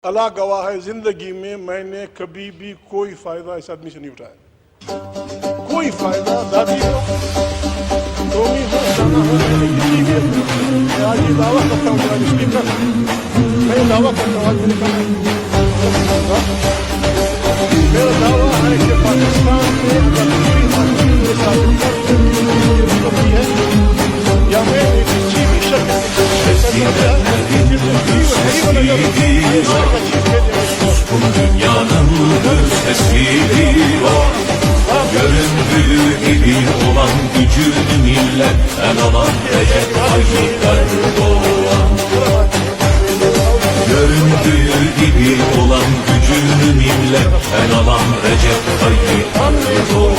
अल्लाह गवाह है, जिंदगी में मैंने कभी भी कोई फायदा इस आदमी से नहीं उठाया, कोई फायदा। दादी हो, टोमी हो, जाना हो, किसी भी, मैं आज ये दावा करता हूँ मेरा स्पीकर, मैं दावा करता हूँ आज मेरा दावा है कि पाकिस्तान में अगर कोई आदमी मेरे साथ होती है या मैं किसी भी शक्ल Bu dünyanın bir sesi var. Göründüğü gibi olan gücünü millet el alan Recep Tayyip Erdoğan. Göründüğü gibi olan gücünü millet el alan Recep Tayyip Erdoğan.